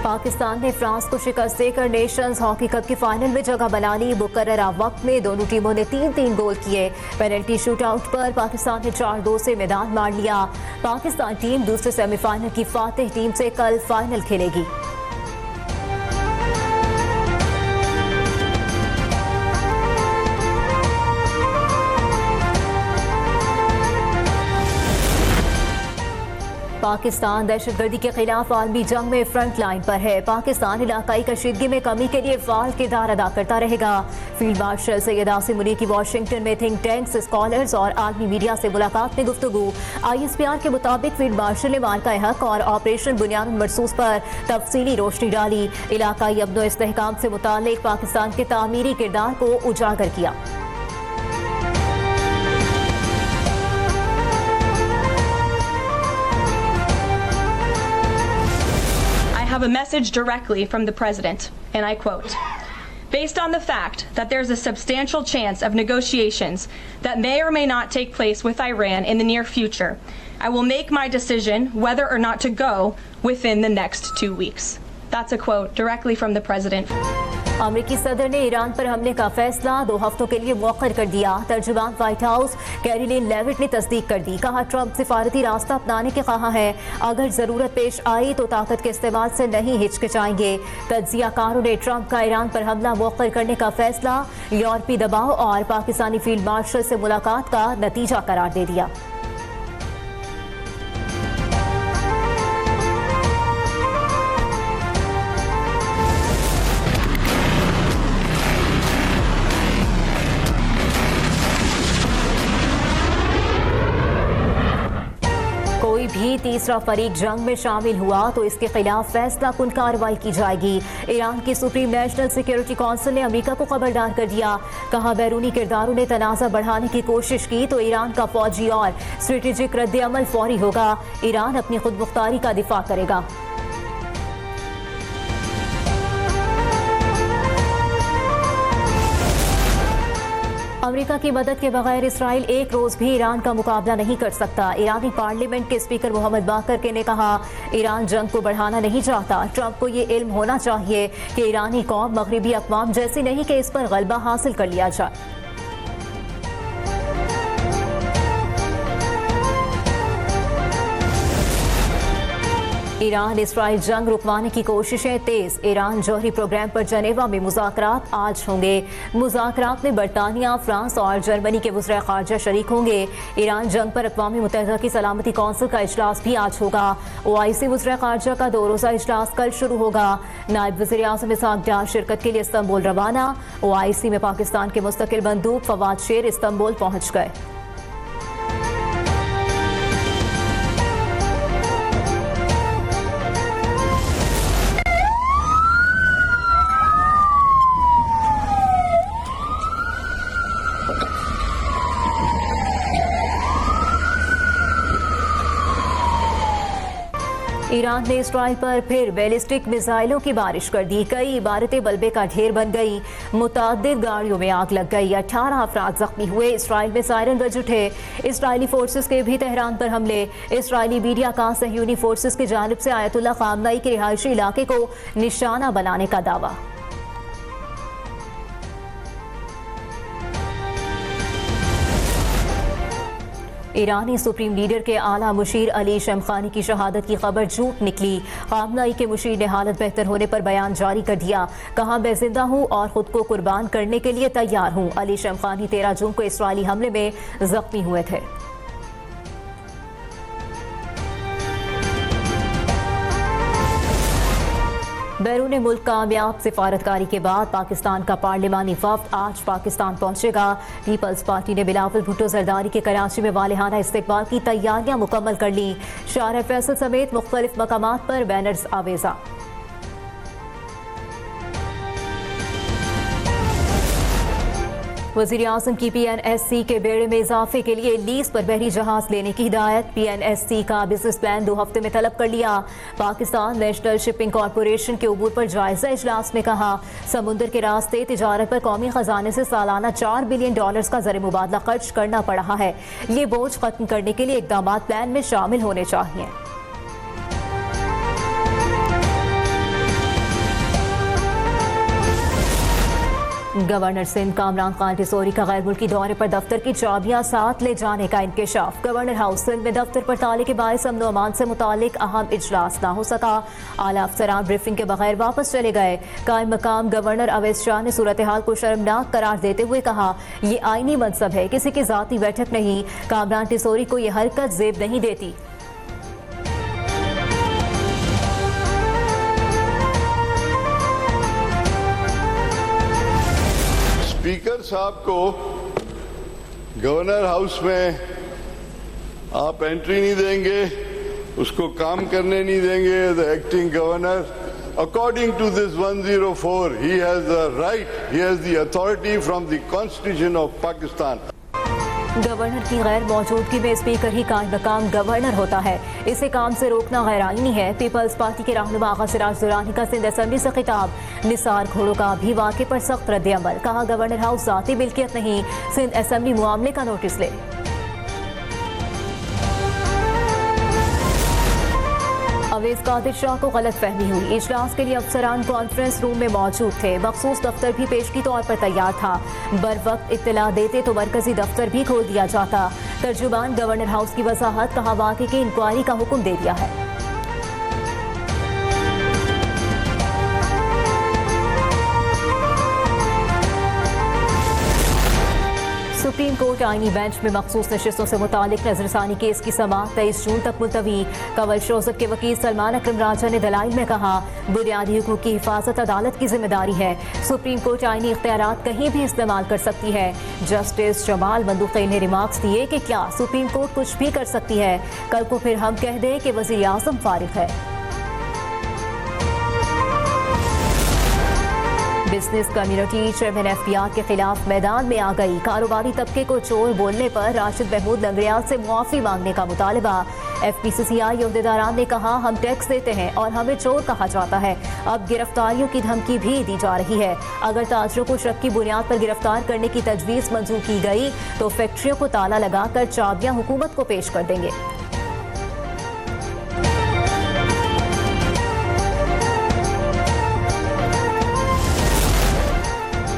पाकिस्तान ने फ्रांस को शिकस्त देकर नेशंस हॉकी कप की फाइनल में जगह बना ली। मुकर्ररा वक्त में दोनों टीमों ने 3-3 गोल किए। पेनल्टी शूटआउट पर पाकिस्तान ने 4-2 से मैदान मार लिया। पाकिस्तान टीम दूसरे सेमीफाइनल की फातिह टीम से कल फाइनल खेलेगी। पाकिस्तान दहशतगर्दी के खिलाफ आलमी जंग में फ्रंट लाइन पर है। पाकिस्तान इलाकाई कशीदगी में कमी के लिए फाल किरदार अदा करता रहेगा। फील्ड मार्शल सैयद आसिम मुनीर की वाशिंगटन में थिंक टैंक्स, स्कॉलर्स और आलमी मीडिया से मुलाकात में गुफ्तगू। ISPR के मुताबिक फील्ड मार्शल ने मार्का हक और ऑपरेशन बुनियाद मरसूस पर तफसीली रोशनी डाली। इलाकाई अमन इस्तेहकाम से मुताल्लिक पाकिस्तान के तामीरी किरदार को उजागर किया। I have a message directly from the President, and I quote, "Based on the fact that there's a substantial chance of negotiations that may or may not take place with Iran in the near future, I will make my decision whether or not to go within the next 2 weeks." That's a quote directly from the President. अमेरिकी सदर ने Iran पर हमले का फैसला 2 हफ्तों के लिए मौखर कर दिया। तर्जुमान व्हाइट हाउस कैरोलिन लेविट ने तस्दीक कर दी। कहा, ट्रंप सिफारती रास्ता अपनाने के ख्वाह है। अगर जरूरत पेश आई तो ताकत के इस्तेमाल से नहीं हिचकिचाएंगे। तज्जियाकारों ने ट्रंप का ईरान पर हमला मौखर करने का फैसला यूरोपीय दबाव और पाकिस्तानी फील्ड मार्शल से मुलाकात का नतीजा करार दे दिया। कोई भी तीसरा फरीक जंग में शामिल हुआ तो इसके खिलाफ फैसला कुन कार्रवाई की जाएगी। ईरान की सुप्रीम नेशनल सिक्योरिटी काउंसिल ने अमेरिका को खबरदार कर दिया। कहा, बैरूनी किरदारों ने तनाज़ा बढ़ाने की कोशिश की तो ईरान का फौजी और स्ट्रेटेजिक रद्द-ए-अमल फौरी होगा। ईरान अपनी खुद मुख्तारी का दिफा करेगा। अमेरिका की मदद के बगैर इसराइल एक रोज भी ईरान का मुकाबला नहीं कर सकता। ईरानी पार्लियामेंट के स्पीकर मोहम्मद बाकर ने कहा, ईरान जंग को बढ़ाना नहीं चाहता। ट्रंप को ये इल्म होना चाहिए कि ईरानी कौम मगरबी अक़वाम जैसी नहीं कि इस पर गलबा हासिल कर लिया जाए। ईरान इसराइल जंग रुकवाने की कोशिशें तेज। ईरान जौहरी प्रोग्राम पर जनेवा में मुज़ाकरात आज होंगे। मुज़ाकरात में बरतानिया, फ्रांस और जर्मनी के वज़ीर ख़ारजा शरीक होंगे। ईरान जंग पर अक़वाम मुत्तहिदा की सलामती कौंसिल का इजलास भी आज होगा। OIC वज़ीर ख़ारजा का 2 रोज़ा इजलास कल शुरू होगा। नायब वज़ीर आज़म इसहाक़ डार शिरकत के लिए इस्तांबुल रवाना। OIC में पाकिस्तान के मुस्तक़िल मंदूब फवाद शेर इस्तांबुल पहुँच गए। ईरान ने इसराइल पर फिर बैलिस्टिक मिसाइलों की बारिश कर दी। कई इमारतें मलबे का ढेर बन गई। मुताद्दिद गाड़ियों में आग लग गई। 18 अफराद जख्मी हुए। इसराइल में सायरन बज उठे। इसराइली फोर्सेस के भी तेहरान पर हमले। इसराइली मीडिया का सहयूनी फोर्सेस की जानिब से आयतुल्लाह ख़ामनई के रिहायशी इलाके को निशाना बनाने का दावा। ईरानी सुप्रीम लीडर के आला मुशीर अली शमखानी की शहादत की खबर झूठ निकली। ख़ामनई के मुशीर ने हालत बेहतर होने पर बयान जारी कर दिया। कहा, मैं जिंदा हूँ और खुद को कुर्बान करने के लिए तैयार हूँ। अली शमखानी 13 जून को इसराइली हमले में जख्मी हुए थे। बैरून मुल्क कामयाब सिफारतकारी के बाद पाकिस्तान का पार्लिमानी वफ्द आज पाकिस्तान पहुंचेगा। पीपल्स पार्टी ने बिलावल भुट्टो जरदारी के कराची में वालिहाना इस्तकबाल की तैयारियां मुकम्मल कर ली। शाहर फैसल समेत मुख्तलिफ मकामात पर बैनर्स आवेजा। वज़ीर आज़म की PNSC के बेड़े में इजाफे के लिए लीज पर बहरी जहाज लेने की हिदायत। PNSC का बिजनेस प्लान 2 हफ्ते में तलब कर लिया। पाकिस्तान नेशनल शिपिंग कॉरपोरेशन के उमूर पर जायजा इजलास में कहा, समुद्र के रास्ते तिजारत पर कौमी खजाने से सालाना $4 बिलियन का ज़र मुबादला खर्च करना पड़ रहा है। ये बोझ खत्म करने के लिए इकदाम प्लान में शामिल होने चाहिए। गवर्नर सिंध कामरान खान टिसोरी का गैर मुल्की दौरे पर दफ्तर की चाबियां साथ ले जाने का इंकशाफ। गवर्नर हाउस सिंध में दफ्तर पर ताले के बायस अमन व अमान से मुतालिक अहम इजलास ना हो सका। आला अफसरान ब्रीफिंग के बगैर वापस चले गए। कायम मकाम गवर्नर अवैस शाह ने सूरत हाल को शर्मनाक करार देते हुए कहा, ये आईनी मनसब है, किसी की जाती बैठक नहीं। कामरान टिसोरी को यह हरकत जेब नहीं देती। स्पीकर साहब को गवर्नर हाउस में आप एंट्री नहीं देंगे, उसको काम करने नहीं देंगे। The acting governor, according to this 104, he has the right, he has the authority from the Constitution of Pakistan. Governor की गैर मौजूदगी में स्पीकर ही कायम मकाम गवर्नर होता है, इसे काम से रोकना गैर आईनी है। पीपल्स पार्टी के रहनुमा आगा सिराज दुरानी का सिंध असेंबली से खिताब। निसार घोड़ों का भी वाक़े पर सख्त रद्द-ए-अमल। कहा, गवर्नर हाउस जाती मिल्कियत नहीं, सिंध असेंबली मामले का नोटिस ले। अवैस कादिर शाह को गलत फहमी हुई। इजलास के लिए अफसरान कॉन्फ्रेंस रूम में मौजूद थे। मखसूस दफ्तर भी पेशगी तौर पर तैयार था। बर वक्त इत्तला देते तो मरकजी दफ्तर भी खोल दिया जाता। तर्जुमान गवर्नर हाउस की वजाहत, कहा वाक़े की इंक्वायरी का हुक्म दे दिया है। सुप्रीम कोर्ट आईनी बेंच में मखसूस नशिस्तों से मुतालिक नजरसानी केस की समाअत 23 जून तक मुलतवी। कंवल शोजत के वकील सलमान अकरम राजा ने दलाइल में कहा, बुनियादी हुकूक की हिफाजत अदालत की जिम्मेदारी है। सुप्रीम कोर्ट आईनी इख्तियारात कहीं भी इस्तेमाल कर सकती है। जस्टिस जमाल मंदुखी ने रिमार्क्स दिए कि क्या सुप्रीम कोर्ट कुछ भी कर सकती है? कल को फिर हम कह दें कि वज़ीर आज़म फारिग है। बिजनेस कम्युनिटी चेयरमैन एफपीआर के खिलाफ मैदान में आ गई। कारोबारी तबके को चोर बोलने पर राशिद महमूद लंगड़ियाल से मुआफी मांगने का मुतालबा। एफपीसीसीआई अहदेदारान ने कहा, हम टैक्स देते हैं और हमें चोर कहा जाता है। अब गिरफ्तारियों की धमकी भी दी जा रही है। अगर ताजरों को शक की बुनियाद पर गिरफ्तार करने की तजवीज़ मंजूर की गई तो फैक्ट्रियों को ताला लगाकर चाबियां हुकूमत को पेश कर देंगे।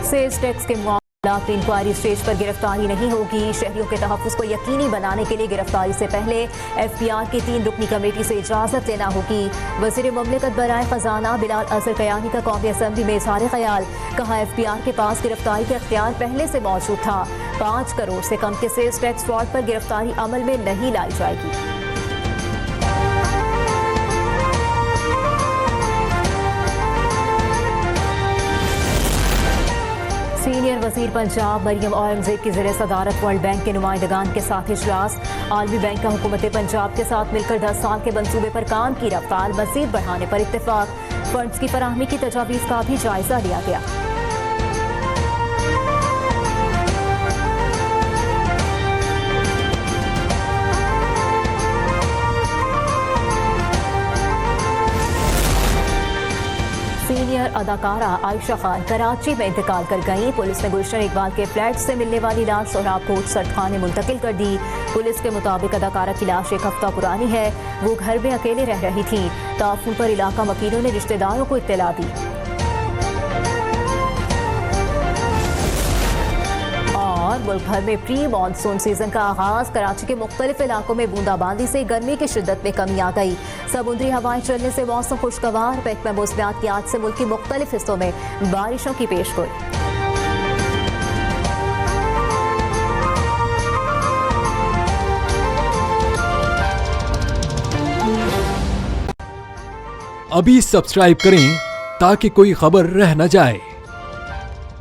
सेल्स टैक्स के मामला की इंक्वायरी स्टेज पर गिरफ्तारी नहीं होगी। शहरियों के तहफ़्फ़ुज़ को यकीनी बनाने के लिए गिरफ्तारी से पहले एफपीआर की 3 रुकनी कमेटी से इजाज़त लेना होगी। वज़ीर मुमलिकत बराए ख़जाना बिलाल अज़हर कयानी का कौमी असम्बली में इज़हार ख़याल। कहा, एफपीआर के पास गिरफ्तारी का इख्तियार पहले से मौजूद था। 5 करोड़ से कम के सेल्स टैक्स फ्रॉड पर गिरफ्तारी अमल में नहीं लाई जाएगी। सीनियर वज़ीर पंजाब मरियम औरंगजेब की ज़ेर सदारत वर्ल्ड बैंक के नुमाइंदगान के साथ इजलास। आलमी बैंक का हुकूमत पंजाब के साथ मिलकर 10 साल के मंसूबे पर काम की रफ्तार मज़ीद बढ़ाने पर इत्तेफाक। फंड्स की फराहमी की तजावीज़ का भी जायजा लिया गया। सीनियर अदाकारा आयशा खान कराची में इंतकाल कर गईं। पुलिस ने गुलशन इकबाल के फ्लैट से मिलने वाली लाश सोहराब कोट सरखाने मुंतकिल कर दी। पुलिस के मुताबिक अदाकारा की लाश 1 हफ्ता पुरानी है। वो घर में अकेले रह रही थी। ताफून पर इलाका वकीलों ने रिश्तेदारों को इत्तला दी। और मुल्क भर में प्री मानसून सीजन का आगाज। कराची के मुख्तलिफ इलाकों में बूंदाबांदी से गर्मी की शिद्दत में कमी आ गई। समुद्री हवाएं चलने से मौसम खुशगवार। महकमा मौसमियात की आज से मुल्क के मुख्तलिफ हिस्सों में बारिशों की पेशगोई। अभी सब्सक्राइब करें ताकि कोई खबर रह न जाए।